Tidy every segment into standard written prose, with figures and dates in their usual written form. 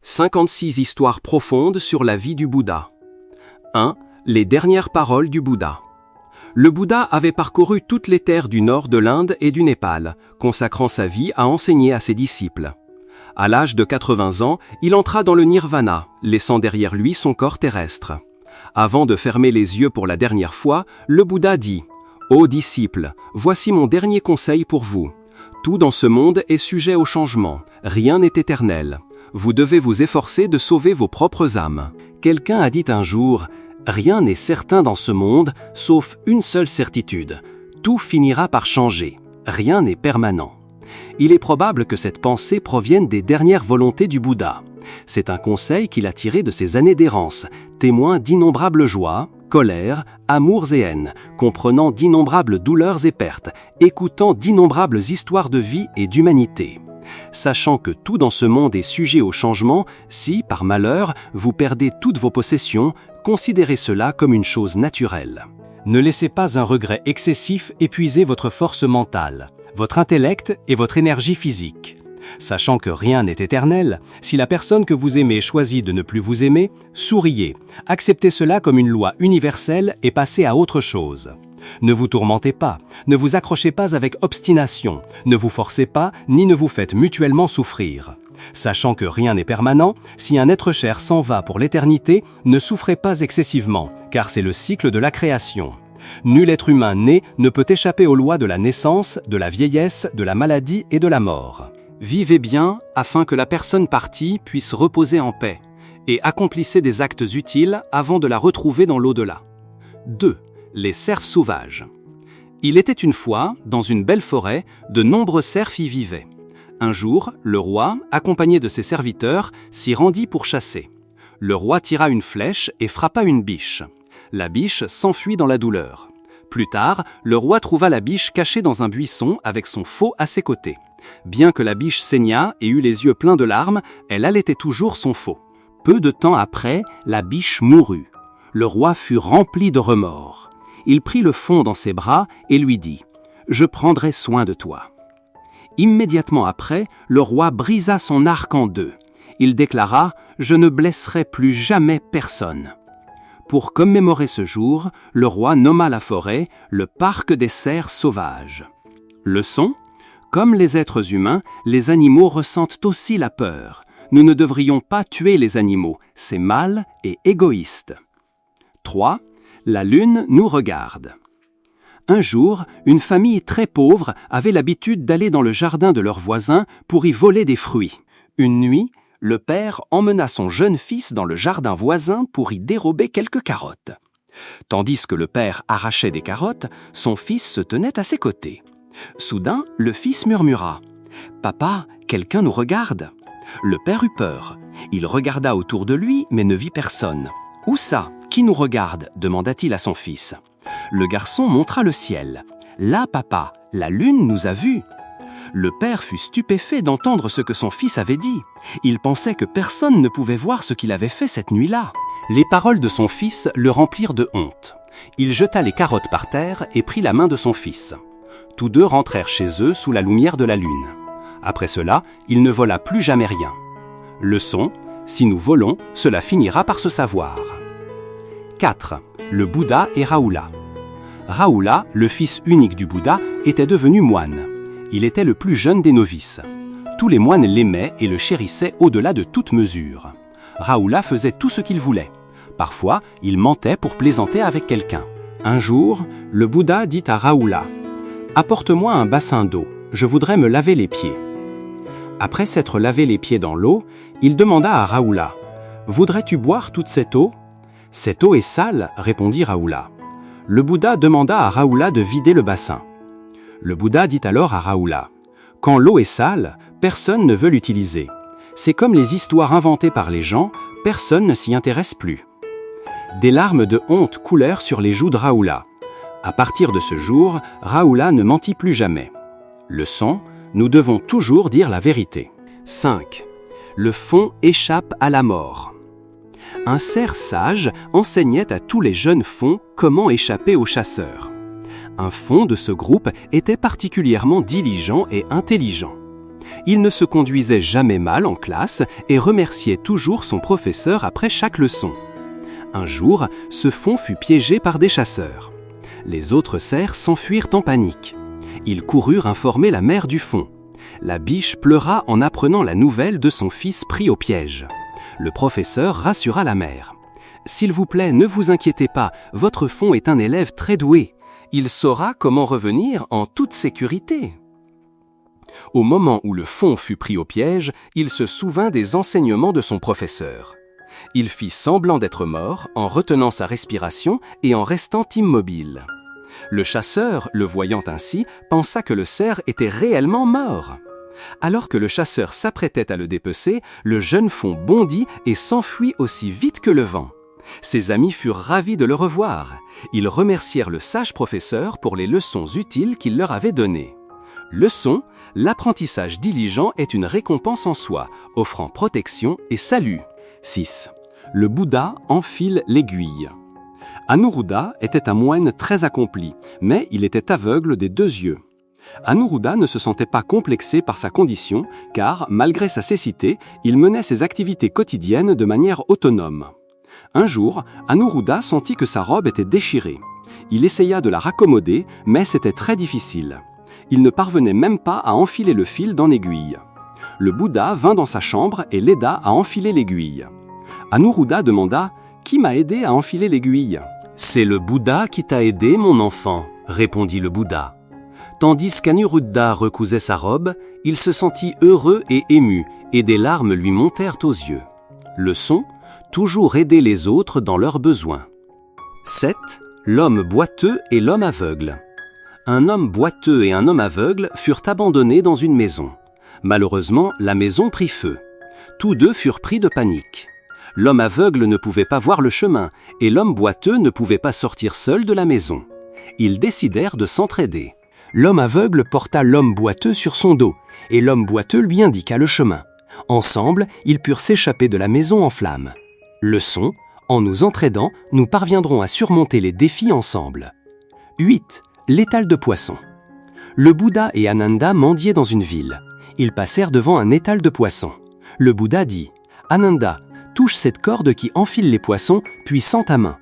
56 histoires profondes sur la vie du Bouddha. 1. Les dernières paroles du Bouddha. Le Bouddha avait parcouru toutes les terres du nord de l'Inde et du Népal, consacrant sa vie à enseigner à ses disciples. À l'âge de 80 ans, il entra dans le nirvana, laissant derrière lui son corps terrestre. Avant de fermer les yeux pour la dernière fois, le Bouddha dit « Ô disciples, voici mon dernier conseil pour vous. Tout dans ce monde est sujet au changement, rien n'est éternel. Vous devez vous efforcer de sauver vos propres âmes. » Quelqu'un a dit un jour « Rien n'est certain dans ce monde, sauf une seule certitude. Tout finira par changer. Rien n'est permanent. » Il est probable que cette pensée provienne des dernières volontés du Bouddha. C'est un conseil qu'il a tiré de ses années d'errance, témoin d'innombrables joies, colères, amours et haines, comprenant d'innombrables douleurs et pertes, écoutant d'innombrables histoires de vie et d'humanité. Sachant que tout dans ce monde est sujet au changement, si, par malheur, vous perdez toutes vos possessions, considérez cela comme une chose naturelle. Ne laissez pas un regret excessif épuiser votre force mentale, votre intellect et votre énergie physique. Sachant que rien n'est éternel, si la personne que vous aimez choisit de ne plus vous aimer, souriez, acceptez cela comme une loi universelle et passez à autre chose. Ne vous tourmentez pas, ne vous accrochez pas avec obstination, ne vous forcez pas ni ne vous faites mutuellement souffrir. Sachant que rien n'est permanent, si un être cher s'en va pour l'éternité, ne souffrez pas excessivement, car c'est le cycle de la création. Nul être humain né ne peut échapper aux lois de la naissance, de la vieillesse, de la maladie et de la mort. Vivez bien afin que la personne partie puisse reposer en paix, et accomplissez des actes utiles avant de la retrouver dans l'au-delà. 2. Les cerfs sauvages. Il était une fois, dans une belle forêt, de nombreux cerfs y vivaient. Un jour, le roi, accompagné de ses serviteurs, s'y rendit pour chasser. Le roi tira une flèche et frappa une biche. La biche s'enfuit dans la douleur. Plus tard, le roi trouva la biche cachée dans un buisson avec son faux à ses côtés. Bien que la biche saignât et eut les yeux pleins de larmes, elle allaitait toujours son faux. Peu de temps après, la biche mourut. Le roi fut rempli de remords. Il prit le faon dans ses bras et lui dit « Je prendrai soin de toi ». Immédiatement après, le roi brisa son arc en deux. Il déclara « Je ne blesserai plus jamais personne ». Pour commémorer ce jour, le roi nomma la forêt le parc des cerfs sauvages. Leçon : comme les êtres humains, les animaux ressentent aussi la peur. Nous ne devrions pas tuer les animaux, c'est mal et égoïste. 3. La lune nous regarde. Un jour, une famille très pauvre avait l'habitude d'aller dans le jardin de leurs voisins pour y voler des fruits. Une nuit, le père emmena son jeune fils dans le jardin voisin pour y dérober quelques carottes. Tandis que le père arrachait des carottes, son fils se tenait à ses côtés. Soudain, le fils murmura « Papa, quelqu'un nous regarde !» Le père eut peur. Il regarda autour de lui, mais ne vit personne. « Où ça ? Qui nous regarde ?» demanda-t-il à son fils. Le garçon montra le ciel. « Là, papa, la lune nous a vus !» Le père fut stupéfait d'entendre ce que son fils avait dit. Il pensait que personne ne pouvait voir ce qu'il avait fait cette nuit-là. Les paroles de son fils le remplirent de honte. Il jeta les carottes par terre et prit la main de son fils. Tous deux rentrèrent chez eux sous la lumière de la lune. Après cela, il ne vola plus jamais rien. Leçon : si nous volons, cela finira par se savoir. 4. Le Bouddha et Rahula. Rahula, le fils unique du Bouddha, était devenu moine. Il était le plus jeune des novices. Tous les moines l'aimaient et le chérissaient au-delà de toute mesure. Rahula faisait tout ce qu'il voulait. Parfois, il mentait pour plaisanter avec quelqu'un. Un jour, le Bouddha dit à Rahula « Apporte-moi un bassin d'eau, je voudrais me laver les pieds. » Après s'être lavé les pieds dans l'eau, il demanda à Rahula « Voudrais-tu boire toute cette eau ?»« Cette eau est sale, répondit Rahula. Le Bouddha demanda à Rahula de vider le bassin. Le Bouddha dit alors à Rahula « Quand l'eau est sale, personne ne veut l'utiliser. C'est comme les histoires inventées par les gens, personne ne s'y intéresse plus. » Des larmes de honte coulèrent sur les joues de Rahula. À partir de ce jour, Rahula ne mentit plus jamais. Leçon : nous devons toujours dire la vérité. 5. Le faon échappe à la mort. Un cerf sage enseignait à tous les jeunes fauns comment échapper aux chasseurs. Un faon de ce groupe était particulièrement diligent et intelligent. Il ne se conduisait jamais mal en classe et remerciait toujours son professeur après chaque leçon. Un jour, ce faon fut piégé par des chasseurs. Les autres cerfs s'enfuirent en panique. Ils coururent informer la mère du faon. La biche pleura en apprenant la nouvelle de son fils pris au piège. Le professeur rassura la mère. « S'il vous plaît, ne vous inquiétez pas, votre faon est un élève très doué. Il saura comment revenir en toute sécurité. » Au moment où le faon fut pris au piège, il se souvint des enseignements de son professeur. Il fit semblant d'être mort en retenant sa respiration et en restant immobile. Le chasseur, le voyant ainsi, pensa que le cerf était réellement mort. Alors que le chasseur s'apprêtait à le dépecer, le jeune faon bondit et s'enfuit aussi vite que le vent. Ses amis furent ravis de le revoir. Ils remercièrent le sage professeur pour les leçons utiles qu'il leur avait données. Leçon: l'apprentissage diligent est une récompense en soi, offrant protection et salut. 6. Le Bouddha enfile l'aiguille. Anuruddha était un moine très accompli, mais il était aveugle des 2 yeux. Anuruddha ne se sentait pas complexé par sa condition, car, malgré sa cécité, il menait ses activités quotidiennes de manière autonome. Un jour, Anuruddha sentit que sa robe était déchirée. Il essaya de la raccommoder, mais c'était très difficile. Il ne parvenait même pas à enfiler le fil dans l'aiguille. Le Bouddha vint dans sa chambre et l'aida à enfiler l'aiguille. Anuruddha demanda « Qui m'a aidé à enfiler l'aiguille ?» « C'est le Bouddha qui t'a aidé, mon enfant, » répondit le Bouddha. Tandis qu'Anuruddha recousait sa robe, il se sentit heureux et ému, et des larmes lui montèrent aux yeux. Leçon: toujours aider les autres dans leurs besoins. 7. L'homme boiteux et l'homme aveugle. Un homme boiteux et un homme aveugle furent abandonnés dans une maison. Malheureusement, la maison prit feu. Tous deux furent pris de panique. L'homme aveugle ne pouvait pas voir le chemin, et l'homme boiteux ne pouvait pas sortir seul de la maison. Ils décidèrent de s'entraider. L'homme aveugle porta l'homme boiteux sur son dos, et l'homme boiteux lui indiqua le chemin. Ensemble, ils purent s'échapper de la maison en flammes. Leçon: en nous entraidant, nous parviendrons à surmonter les défis ensemble. 8. L'étal de poissons. Le Bouddha et Ananda mendiaient dans une ville. Ils passèrent devant un étal de poissons. Le Bouddha dit: « Ananda, touche cette corde qui enfile les poissons, puis sens ta main. »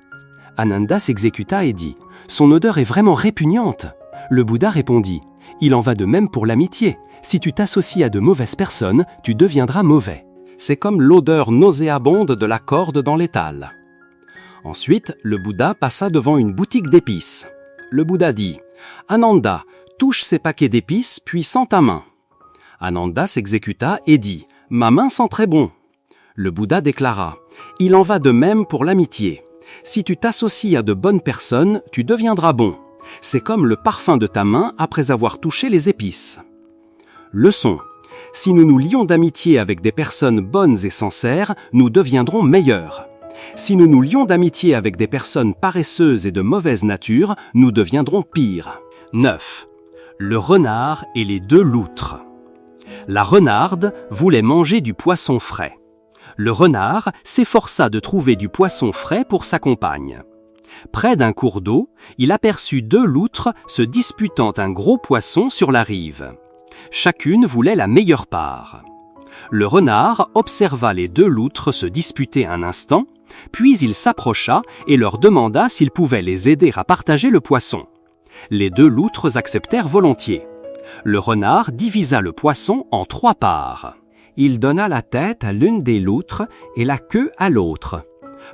Ananda s'exécuta et dit: « Son odeur est vraiment répugnante. » Le Bouddha répondit: « Il en va de même pour l'amitié. Si tu t'associes à de mauvaises personnes, tu deviendras mauvais. C'est comme l'odeur nauséabonde de la corde dans l'étal. » Ensuite, le Bouddha passa devant une boutique d'épices. Le Bouddha dit: « Ananda, touche ces paquets d'épices, puis sens ta main. » Ananda s'exécuta et dit: « Ma main sent très bon. » Le Bouddha déclara: « Il en va de même pour l'amitié. Si tu t'associes à de bonnes personnes, tu deviendras bon. C'est comme le parfum de ta main après avoir touché les épices. » Leçon: si nous nous lions d'amitié avec des personnes bonnes et sincères, nous deviendrons meilleurs. Si nous nous lions d'amitié avec des personnes paresseuses et de mauvaise nature, nous deviendrons pires. 9. Le renard et les 2 loutres. La renarde voulait manger du poisson frais. Le renard s'efforça de trouver du poisson frais pour sa compagne. Près d'un cours d'eau, il aperçut 2 loutres se disputant un gros poisson sur la rive. Chacune voulait la meilleure part. Le renard observa les 2 loutres se disputer un instant, puis il s'approcha et leur demanda s'il pouvait les aider à partager le poisson. Les 2 loutres acceptèrent volontiers. Le renard divisa le poisson en 3 parts. Il donna la tête à l'une des loutres et la queue à l'autre.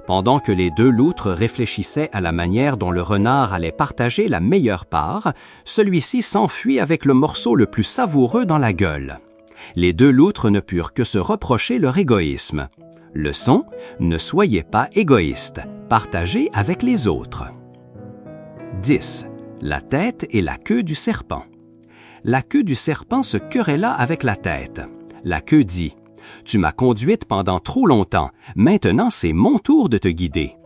Pendant que les 2 loutres réfléchissaient à la manière dont le renard allait partager la meilleure part, celui-ci s'enfuit avec le morceau le plus savoureux dans la gueule. Les 2 loutres ne purent que se reprocher leur égoïsme. Leçon: ne soyez pas égoïste, partagez avec les autres. 10. La tête et la queue du serpent. La queue du serpent se querella avec la tête. La queue dit: « Tu m'as conduite pendant trop longtemps, maintenant c'est mon tour de te guider. »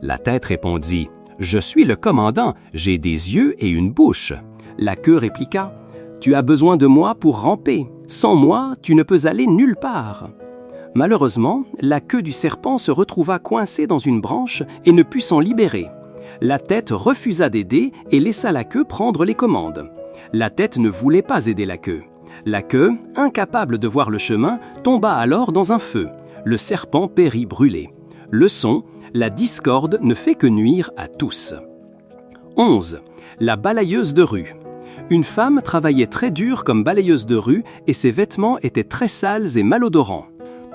La tête répondit: « Je suis le commandant, j'ai des yeux et une bouche. » La queue répliqua: « Tu as besoin de moi pour ramper. Sans moi, tu ne peux aller nulle part. » Malheureusement, la queue du serpent se retrouva coincée dans une branche et ne put s'en libérer. La tête refusa d'aider et laissa la queue prendre les commandes. La tête ne voulait pas aider la queue. La queue, incapable de voir le chemin, tomba alors dans un feu. Le serpent périt brûlé. Leçon, la discorde ne fait que nuire à tous. 11. La balayeuse de rue. Une femme travaillait très dur comme balayeuse de rue et ses vêtements étaient très sales et malodorants.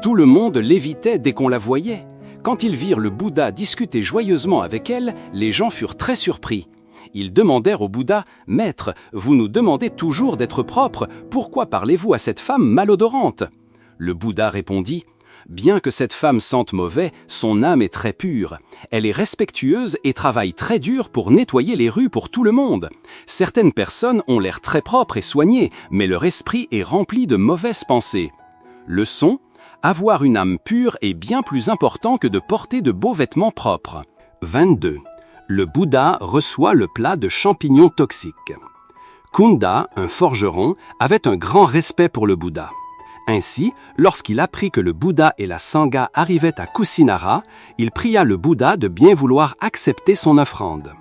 Tout le monde l'évitait dès qu'on la voyait. Quand ils virent le Bouddha discuter joyeusement avec elle, les gens furent très surpris. Ils demandèrent au Bouddha « Maître, vous nous demandez toujours d'être propre, pourquoi parlez-vous à cette femme malodorante ?» Le Bouddha répondit « Bien que cette femme sente mauvais, son âme est très pure. Elle est respectueuse et travaille très dur pour nettoyer les rues pour tout le monde. Certaines personnes ont l'air très propres et soignées, mais leur esprit est rempli de mauvaises pensées. Leçon, avoir une âme pure est bien plus important que de porter de beaux vêtements propres. 22. Le Bouddha reçoit le plat de champignons toxiques. Kunda, un forgeron, avait un grand respect pour le Bouddha. Ainsi, lorsqu'il apprit que le Bouddha et la Sangha arrivaient à Kusinara, il pria le Bouddha de bien vouloir accepter son offrande.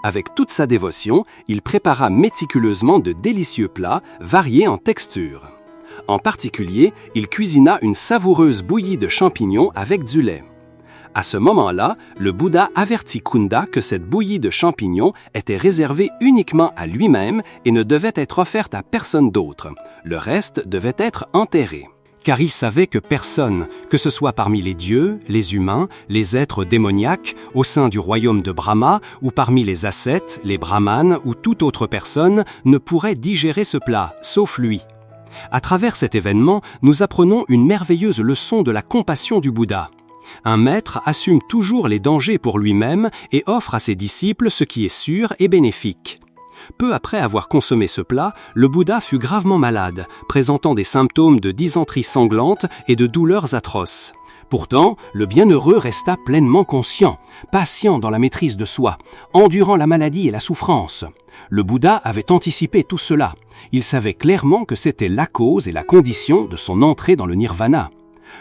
Avec toute sa dévotion, il prépara méticuleusement de délicieux plats, variés en texture. En particulier, il cuisina une savoureuse bouillie de champignons avec du lait. À ce moment-là, le Bouddha avertit Kunda que cette bouillie de champignons était réservée uniquement à lui-même et ne devait être offerte à personne d'autre. Le reste devait être enterré. Car il savait que personne, que ce soit parmi les dieux, les humains, les êtres démoniaques, au sein du royaume de Brahma, ou parmi les ascètes, les brahmanes ou toute autre personne, ne pourrait digérer ce plat, sauf lui. À travers cet événement, nous apprenons une merveilleuse leçon de la compassion du Bouddha. Un maître assume toujours les dangers pour lui-même et offre à ses disciples ce qui est sûr et bénéfique. Peu après avoir consommé ce plat, le Bouddha fut gravement malade, présentant des symptômes de dysenterie sanglante et de douleurs atroces. Pourtant, le bienheureux resta pleinement conscient, patient dans la maîtrise de soi, endurant la maladie et la souffrance. Le Bouddha avait anticipé tout cela. Il savait clairement que c'était la cause et la condition de son entrée dans le nirvana.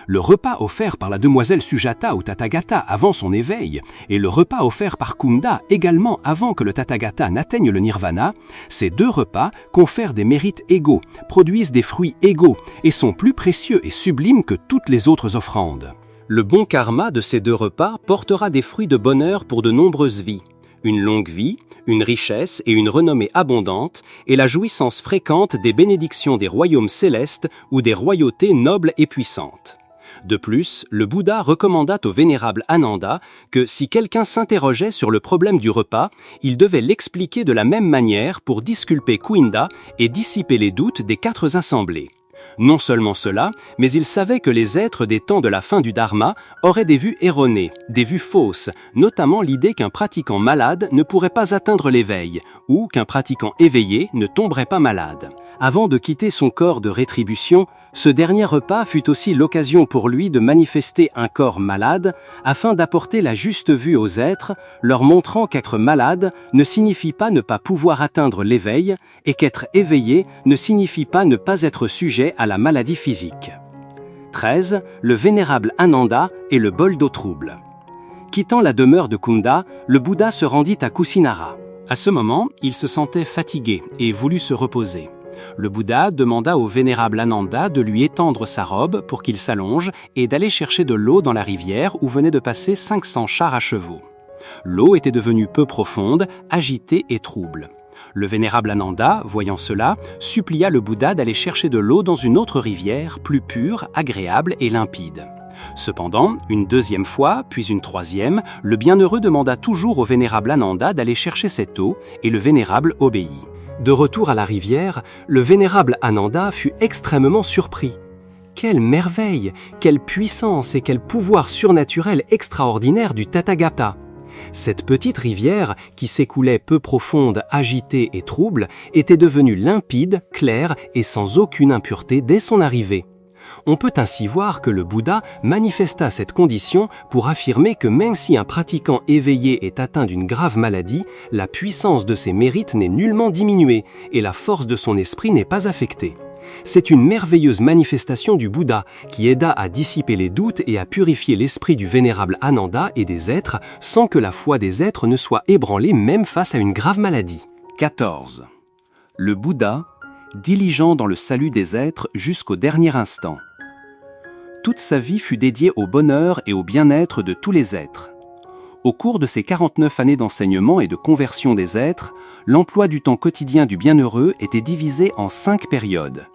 Le repas offert par la demoiselle Sujata au Tathagata avant son éveil et le repas offert par Kunda également avant que le Tathagata n'atteigne le nirvana, ces deux repas confèrent des mérites égaux, produisent des fruits égaux et sont plus précieux et sublimes que toutes les autres offrandes. Le bon karma de ces deux repas portera des fruits de bonheur pour de nombreuses vies. Une longue vie, une richesse et une renommée abondante et la jouissance fréquente des bénédictions des royaumes célestes ou des royautés nobles et puissantes. De plus, le Bouddha recommanda au vénérable Ananda que si quelqu'un s'interrogeait sur le problème du repas, il devait l'expliquer de la même manière pour disculper Kuinda et dissiper les doutes des 4 assemblées. Non seulement cela, mais il savait que les êtres des temps de la fin du Dharma auraient des vues erronées, des vues fausses, notamment l'idée qu'un pratiquant malade ne pourrait pas atteindre l'éveil, ou qu'un pratiquant éveillé ne tomberait pas malade. Avant de quitter son corps de rétribution, ce dernier repas fut aussi l'occasion pour lui de manifester un corps malade afin d'apporter la juste vue aux êtres, leur montrant qu'être malade ne signifie pas ne pas pouvoir atteindre l'éveil et qu'être éveillé ne signifie pas ne pas être sujet à la maladie physique. 13. Le vénérable Ananda et le bol d'eau trouble. Quittant la demeure de Kunda, le Bouddha se rendit à Kusinara. À ce moment, il se sentait fatigué et voulut se reposer. Le Bouddha demanda au vénérable Ananda de lui étendre sa robe pour qu'il s'allonge et d'aller chercher de l'eau dans la rivière où venaient de passer 500 chars à chevaux. L'eau était devenue peu profonde, agitée et trouble. Le vénérable Ananda, voyant cela, supplia le Bouddha d'aller chercher de l'eau dans une autre rivière, plus pure, agréable et limpide. Cependant, une deuxième fois, puis une troisième, le bienheureux demanda toujours au vénérable Ananda d'aller chercher cette eau, et le vénérable obéit. De retour à la rivière, le vénérable Ananda fut extrêmement surpris. Quelle merveille, quelle puissance et quel pouvoir surnaturel extraordinaire du Tathagata! Cette petite rivière, qui s'écoulait peu profonde, agitée et trouble, était devenue limpide, claire et sans aucune impureté dès son arrivée. On peut ainsi voir que le Bouddha manifesta cette condition pour affirmer que même si un pratiquant éveillé est atteint d'une grave maladie, la puissance de ses mérites n'est nullement diminuée et la force de son esprit n'est pas affectée. C'est une merveilleuse manifestation du Bouddha qui aida à dissiper les doutes et à purifier l'esprit du vénérable Ananda et des êtres sans que la foi des êtres ne soit ébranlée même face à une grave maladie. 14. Le Bouddha, diligent dans le salut des êtres jusqu'au dernier instant. Toute sa vie fut dédiée au bonheur et au bien-être de tous les êtres. Au cours de ces 49 années d'enseignement et de conversion des êtres, l'emploi du temps quotidien du bienheureux était divisé en 5 périodes.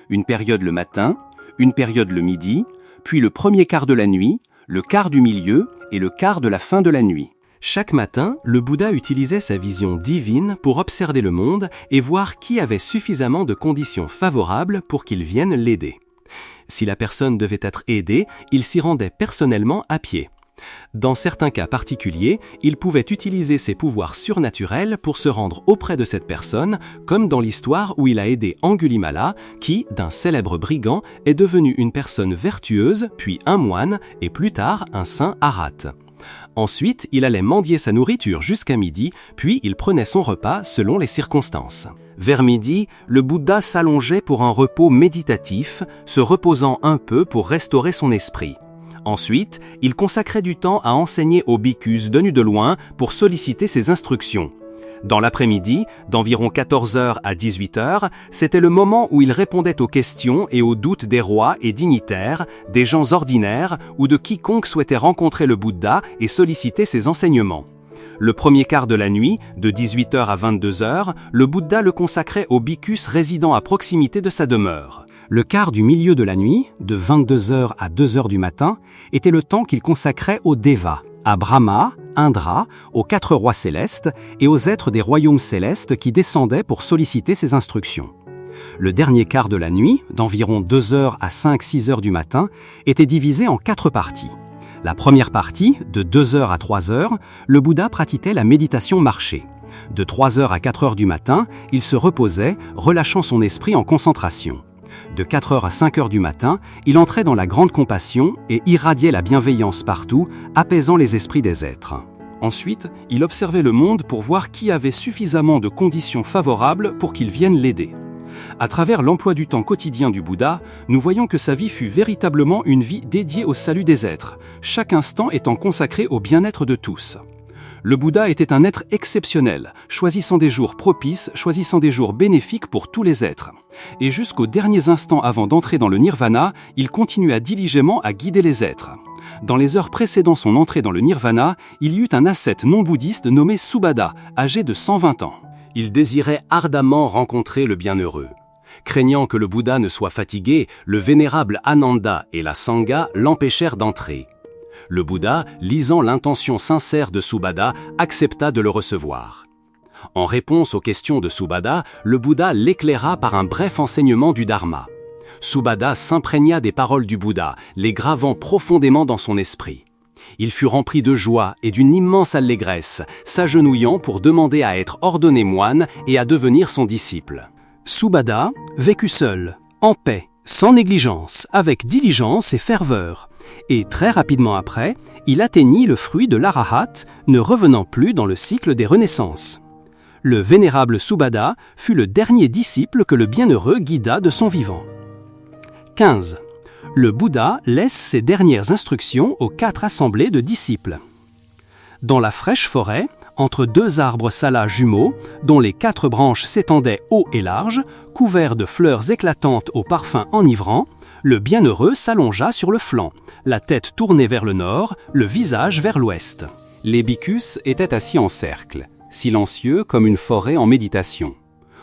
Une période le matin, une période le midi, puis le premier quart de la nuit, le quart du milieu et le quart de la fin de la nuit. Chaque matin, le Bouddha utilisait sa vision divine pour observer le monde et voir qui avait suffisamment de conditions favorables pour qu'il vienne l'aider. Si la personne devait être aidée, il s'y rendait personnellement à pied. Dans certains cas particuliers, il pouvait utiliser ses pouvoirs surnaturels pour se rendre auprès de cette personne, comme dans l'histoire où il a aidé Angulimala, qui, d'un célèbre brigand, est devenu une personne vertueuse, puis un moine, et plus tard un saint Arhat. Ensuite, il allait mendier sa nourriture jusqu'à midi, puis il prenait son repas selon les circonstances. Vers midi, le Bouddha s'allongeait pour un repos méditatif, se reposant un peu pour restaurer son esprit. Ensuite, il consacrait du temps à enseigner aux bhikkhus venus de loin pour solliciter ses instructions. Dans l'après-midi, d'environ 14h à 18h, c'était le moment où il répondait aux questions et aux doutes des rois et dignitaires, des gens ordinaires ou de quiconque souhaitait rencontrer le Bouddha et solliciter ses enseignements. Le premier quart de la nuit, de 18h à 22h, le Bouddha le consacrait aux bhikkhus résidant à proximité de sa demeure. Le quart du milieu de la nuit, de 22h à 2h du matin, était le temps qu'il consacrait aux Devas, à Brahma, Indra, aux 4 rois célestes et aux êtres des royaumes célestes qui descendaient pour solliciter ses instructions. Le dernier quart de la nuit, d'environ 2h à 5-6h du matin, était divisé en 4 parties. La première partie, de 2h à 3h, le Bouddha pratiquait la méditation marchée. De 3h à 4h du matin, il se reposait, relâchant son esprit en concentration. De 4h à 5h du matin, il entrait dans la grande compassion et irradiait la bienveillance partout, apaisant les esprits des êtres. Ensuite, il observait le monde pour voir qui avait suffisamment de conditions favorables pour qu'il vienne l'aider. À travers l'emploi du temps quotidien du Bouddha, nous voyons que sa vie fut véritablement une vie dédiée au salut des êtres, chaque instant étant consacré au bien-être de tous. Le Bouddha était un être exceptionnel, choisissant des jours propices, choisissant des jours bénéfiques pour tous les êtres. Et jusqu'aux derniers instants avant d'entrer dans le nirvana, il continua diligemment à guider les êtres. Dans les heures précédant son entrée dans le nirvana, il y eut un ascète non-bouddhiste nommé Subhada, âgé de 120 ans. Il désirait ardemment rencontrer le bienheureux. Craignant que le Bouddha ne soit fatigué, le vénérable Ananda et la Sangha l'empêchèrent d'entrer. Le Bouddha, lisant l'intention sincère de Subhada, accepta de le recevoir. En réponse aux questions de Subhada, le Bouddha l'éclaira par un bref enseignement du Dharma. Subhada s'imprégna des paroles du Bouddha, les gravant profondément dans son esprit. Il fut rempli de joie et d'une immense allégresse, s'agenouillant pour demander à être ordonné moine et à devenir son disciple. Subhada vécut seul, en paix, sans négligence, avec diligence et ferveur. Et très rapidement après, il atteignit le fruit de l'arahat, ne revenant plus dans le cycle des renaissances. Le vénérable Subhada fut le dernier disciple que le bienheureux guida de son vivant. 15. Le Bouddha laisse ses dernières instructions aux 4 assemblées de disciples. Dans la fraîche forêt, entre 2 arbres salas jumeaux, dont les 4 branches s'étendaient haut et large, couverts de fleurs éclatantes au parfum enivrant, le bienheureux s'allongea sur le flanc, la tête tournée vers le nord, le visage vers l'ouest. Les bhikkhus étaient assis en cercle, silencieux comme une forêt en méditation.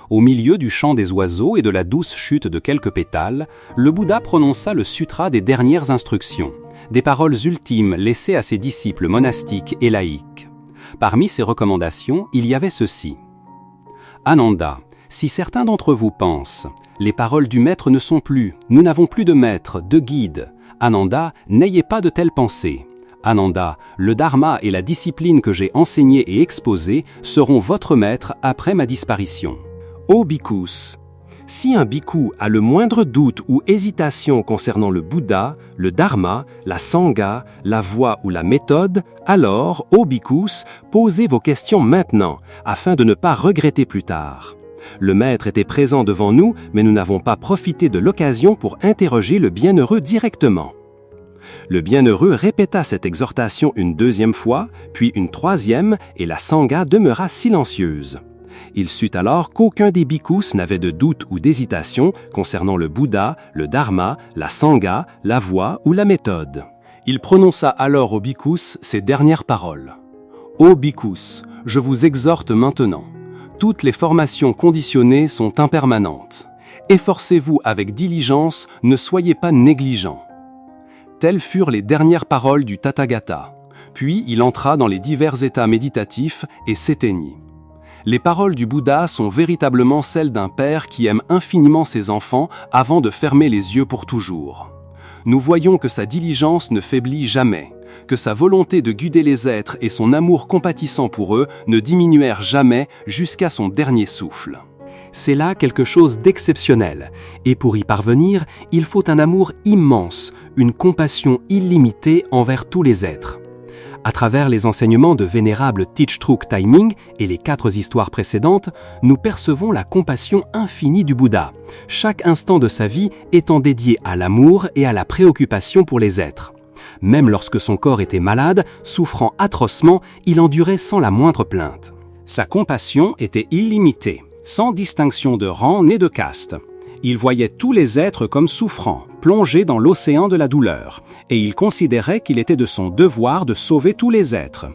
Au milieu du chant des oiseaux et de la douce chute de quelques pétales, le Bouddha prononça le sutra des dernières instructions, des paroles ultimes laissées à ses disciples monastiques et laïcs. Parmi ces recommandations, il y avait ceci. Ananda, si certains d'entre vous pensent, les paroles du maître ne sont plus, nous n'avons plus de maître, de guide. Ananda, n'ayez pas de telles pensées. Ananda, le dharma et la discipline que j'ai enseignée et exposée seront votre maître après ma disparition. Ô bhikkhus, si un bhikkhu a le moindre doute ou hésitation concernant le Bouddha, le dharma, la sangha, la voie ou la méthode, alors, ô bhikkhus, posez vos questions maintenant, afin de ne pas regretter plus tard. Le maître était présent devant nous, mais nous n'avons pas profité de l'occasion pour interroger le bienheureux directement. Le bienheureux répéta cette exhortation une 2e fois, puis une 3e, et la sangha demeura silencieuse. Il sut alors qu'aucun des bhikkhus n'avait de doute ou d'hésitation concernant le Bouddha, le Dharma, la Sangha, la voie ou la méthode. Il prononça alors aux bhikkhus ces dernières paroles. « Ô bhikkhus, je vous exhorte maintenant. Toutes les formations conditionnées sont impermanentes. Efforcez-vous avec diligence, ne soyez pas négligents. » Telles furent les dernières paroles du Tathagata. Puis il entra dans les divers états méditatifs et s'éteignit. Les paroles du Bouddha sont véritablement celles d'un père qui aime infiniment ses enfants avant de fermer les yeux pour toujours. Nous voyons que sa diligence ne faiblit jamais, que sa volonté de guider les êtres et son amour compatissant pour eux ne diminuèrent jamais jusqu'à son dernier souffle. C'est là quelque chose d'exceptionnel, et pour y parvenir, il faut un amour immense, une compassion illimitée envers tous les êtres. À travers les enseignements de vénérable Thich Trúc Taiming et les 4 histoires précédentes, nous percevons la compassion infinie du Bouddha, chaque instant de sa vie étant dédié à l'amour et à la préoccupation pour les êtres. Même lorsque son corps était malade, souffrant atrocement, il endurait sans la moindre plainte. Sa compassion était illimitée, sans distinction de rang ni de caste. Il voyait tous les êtres comme souffrants, plongés dans l'océan de la douleur, et il considérait qu'il était de son devoir de sauver tous les êtres.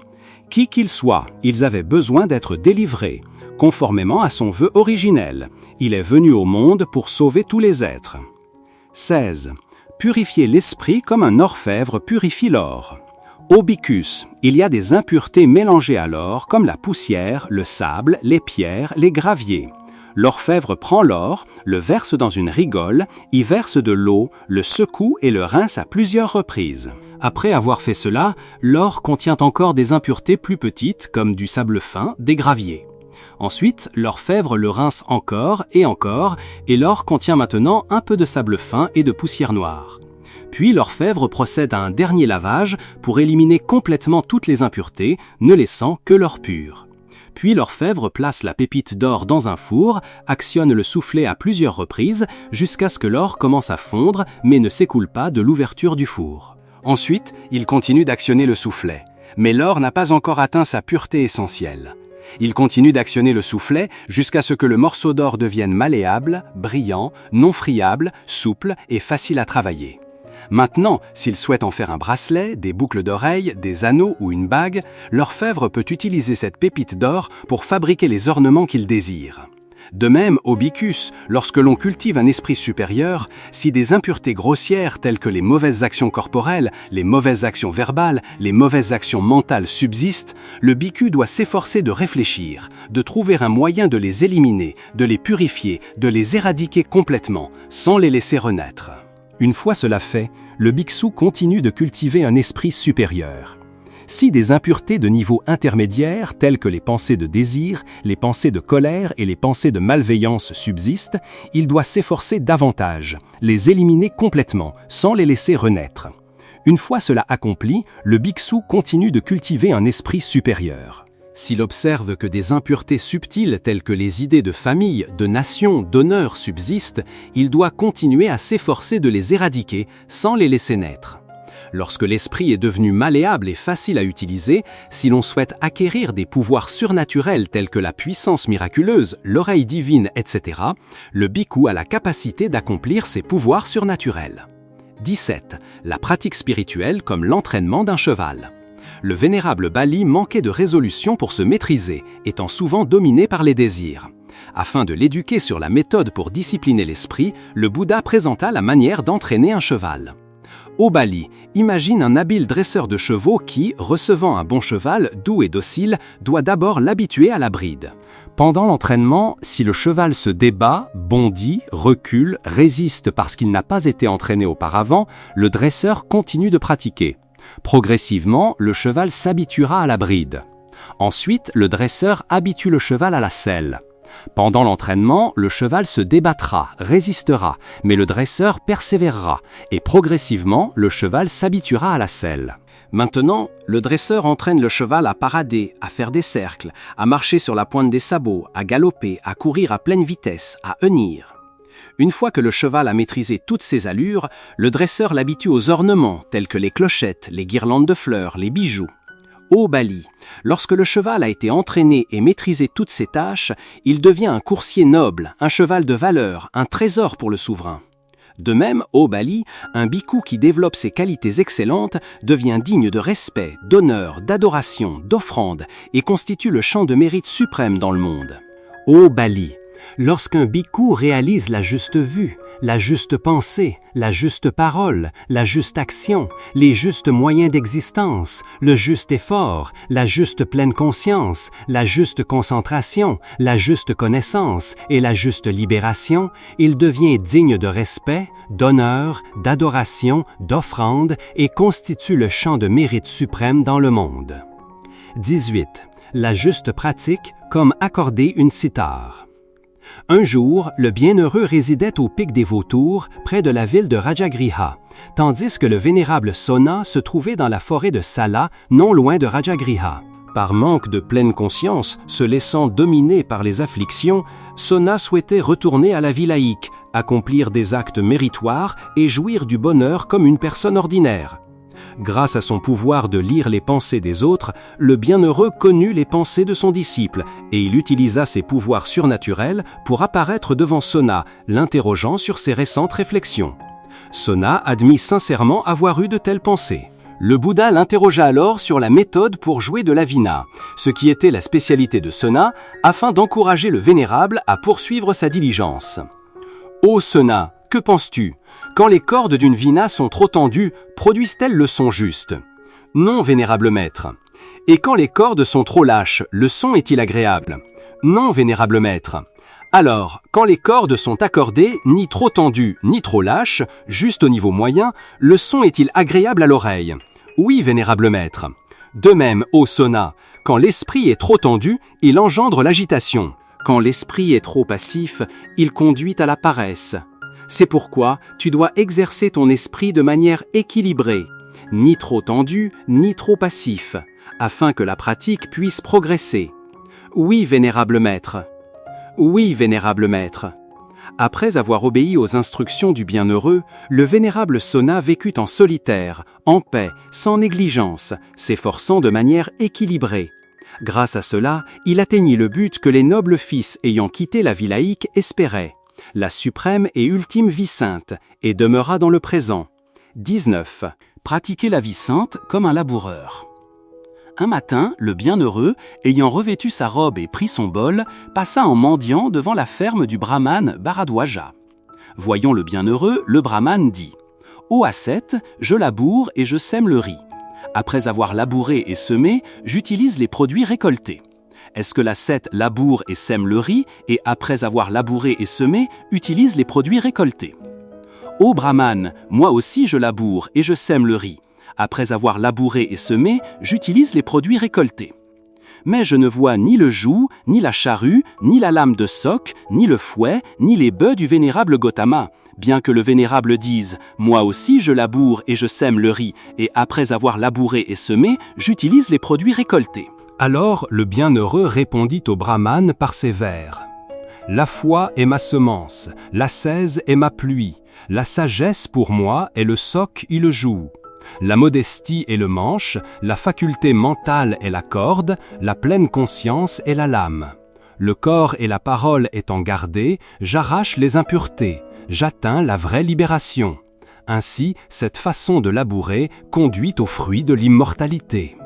Qui qu'ils soient, ils avaient besoin d'être délivrés, conformément à son vœu originel. Il est venu au monde pour sauver tous les êtres. 16. Purifier l'esprit comme un orfèvre purifie l'or. Au bhikkhus, il y a des impuretés mélangées à l'or, comme la poussière, le sable, les pierres, les graviers. L'orfèvre prend l'or, le verse dans une rigole, y verse de l'eau, le secoue et le rince à plusieurs reprises. Après avoir fait cela, l'or contient encore des impuretés plus petites, comme du sable fin, des graviers. Ensuite, l'orfèvre le rince encore, et l'or contient maintenant un peu de sable fin et de poussière noire. Puis l'orfèvre procède à un dernier lavage pour éliminer complètement toutes les impuretés, ne laissant que l'or pur. Puis l'orfèvre place la pépite d'or dans un four, actionne le soufflet à plusieurs reprises jusqu'à ce que l'or commence à fondre mais ne s'écoule pas de l'ouverture du four. Ensuite, il continue d'actionner le soufflet, mais l'or n'a pas encore atteint sa pureté essentielle. Il continue d'actionner le soufflet jusqu'à ce que le morceau d'or devienne malléable, brillant, non friable, souple et facile à travailler. Maintenant, s'il souhaite en faire un bracelet, des boucles d'oreilles, des anneaux ou une bague, l'orfèvre peut utiliser cette pépite d'or pour fabriquer les ornements qu'il désire. De même, au bhikkhus, lorsque l'on cultive un esprit supérieur, si des impuretés grossières telles que les mauvaises actions corporelles, les mauvaises actions verbales, les mauvaises actions mentales subsistent, le bhikkhu doit s'efforcer de réfléchir, de trouver un moyen de les éliminer, de les purifier, de les éradiquer complètement, sans les laisser renaître. Une fois cela fait, le bhikshu continue de cultiver un esprit supérieur. Si des impuretés de niveau intermédiaire, telles que les pensées de désir, les pensées de colère et les pensées de malveillance subsistent, il doit s'efforcer davantage, les éliminer complètement, sans les laisser renaître. Une fois cela accompli, le bhikshu continue de cultiver un esprit supérieur. S'il observe que des impuretés subtiles telles que les idées de famille, de nation, d'honneur subsistent, il doit continuer à s'efforcer de les éradiquer sans les laisser naître. Lorsque l'esprit est devenu malléable et facile à utiliser, si l'on souhaite acquérir des pouvoirs surnaturels tels que la puissance miraculeuse, l'oreille divine, etc., le bhikkhu a la capacité d'accomplir ces pouvoirs surnaturels. 17. La pratique spirituelle comme l'entraînement d'un cheval. Le vénérable Bali manquait de résolution pour se maîtriser, étant souvent dominé par les désirs. Afin de l'éduquer sur la méthode pour discipliner l'esprit, le Bouddha présenta la manière d'entraîner un cheval. Ô Bali, imagine un habile dresseur de chevaux qui, recevant un bon cheval, doux et docile, doit d'abord l'habituer à la bride. Pendant l'entraînement, si le cheval se débat, bondit, recule, résiste parce qu'il n'a pas été entraîné auparavant, le dresseur continue de pratiquer. Progressivement, le cheval s'habituera à la bride. Ensuite, le dresseur habitue le cheval à la selle. Pendant l'entraînement, le cheval se débattra, résistera, mais le dresseur persévérera, et progressivement, le cheval s'habituera à la selle. Maintenant, le dresseur entraîne le cheval à parader, à faire des cercles, à marcher sur la pointe des sabots, à galoper, à courir à pleine vitesse, à hennir. Une fois que le cheval a maîtrisé toutes ses allures, le dresseur l'habitue aux ornements tels que les clochettes, les guirlandes de fleurs, les bijoux. Au Bali, lorsque le cheval a été entraîné et maîtrisé toutes ses tâches, il devient un coursier noble, un cheval de valeur, un trésor pour le souverain. De même, au Bali, un bhikkhu qui développe ses qualités excellentes devient digne de respect, d'honneur, d'adoration, d'offrande et constitue le champ de mérite suprême dans le monde. Au Bali, lorsqu'un bhikkhu réalise la juste vue, la juste pensée, la juste parole, la juste action, les justes moyens d'existence, le juste effort, la juste pleine conscience, la juste concentration, la juste connaissance et la juste libération, il devient digne de respect, d'honneur, d'adoration, d'offrande et constitue le champ de mérite suprême dans le monde. 18. La juste pratique comme accorder une cithare. Un jour, le bienheureux résidait au pic des Vautours, près de la ville de Rajagriha, tandis que le vénérable Sona se trouvait dans la forêt de Sala, non loin de Rajagriha. Par manque de pleine conscience, se laissant dominer par les afflictions, Sona souhaitait retourner à la vie laïque, accomplir des actes méritoires et jouir du bonheur comme une personne ordinaire. Grâce à son pouvoir de lire les pensées des autres, le bienheureux connut les pensées de son disciple et il utilisa ses pouvoirs surnaturels pour apparaître devant Sona, l'interrogeant sur ses récentes réflexions. Sona admit sincèrement avoir eu de telles pensées. Le Bouddha l'interrogea alors sur la méthode pour jouer de la vina, ce qui était la spécialité de Sona, afin d'encourager le vénérable à poursuivre sa diligence. « Ô Sona, que penses-tu ? Quand les cordes d'une vina sont trop tendues, produisent-elles le son juste ? Non, vénérable maître. Et quand les cordes sont trop lâches, le son est-il agréable ? Non, vénérable maître. Alors, quand les cordes sont accordées, ni trop tendues, ni trop lâches, juste au niveau moyen, le son est-il agréable à l'oreille ? Oui, vénérable maître. De même, ô Sona, quand l'esprit est trop tendu, il engendre l'agitation. Quand l'esprit est trop passif, il conduit à la paresse. C'est pourquoi tu dois exercer ton esprit de manière équilibrée, ni trop tendu, ni trop passif, afin que la pratique puisse progresser. Oui, vénérable maître. Oui, vénérable maître. Après avoir obéi aux instructions du bienheureux, le vénérable Sona vécut en solitaire, en paix, sans négligence, s'efforçant de manière équilibrée. Grâce à cela, il atteignit le but que les nobles fils ayant quitté la vie laïque espéraient, la suprême et ultime vie sainte, et demeura dans le présent. 19. Pratiquer la vie sainte comme un laboureur. Un matin, le bienheureux, ayant revêtu sa robe et pris son bol, passa en mendiant devant la ferme du brahmane Bharadwaja. Voyant le bienheureux, le brahmane dit « Ô ascète, je laboure et je sème le riz. Après avoir labouré et semé, j'utilise les produits récoltés. Est-ce que l'ascète laboure et sème le riz, et après avoir labouré et semé, utilise les produits récoltés ? Ô brahmane, moi aussi je laboure et je sème le riz. Après avoir labouré et semé, j'utilise les produits récoltés. Mais je ne vois ni le joug, ni la charrue, ni la lame de soc, ni le fouet, ni les bœufs du vénérable Gautama. Bien que le vénérable dise « Moi aussi je laboure et je sème le riz, et après avoir labouré et semé, j'utilise les produits récoltés. » Alors le bienheureux répondit au brahmane par ces vers. « La foi est ma semence, l'ascèse est ma pluie, la sagesse pour moi est le soc et le joug. La modestie est le manche, la faculté mentale est la corde, la pleine conscience est la lame. Le corps et la parole étant gardés, j'arrache les impuretés, j'atteins la vraie libération. Ainsi, cette façon de labourer conduit au fruit de l'immortalité. »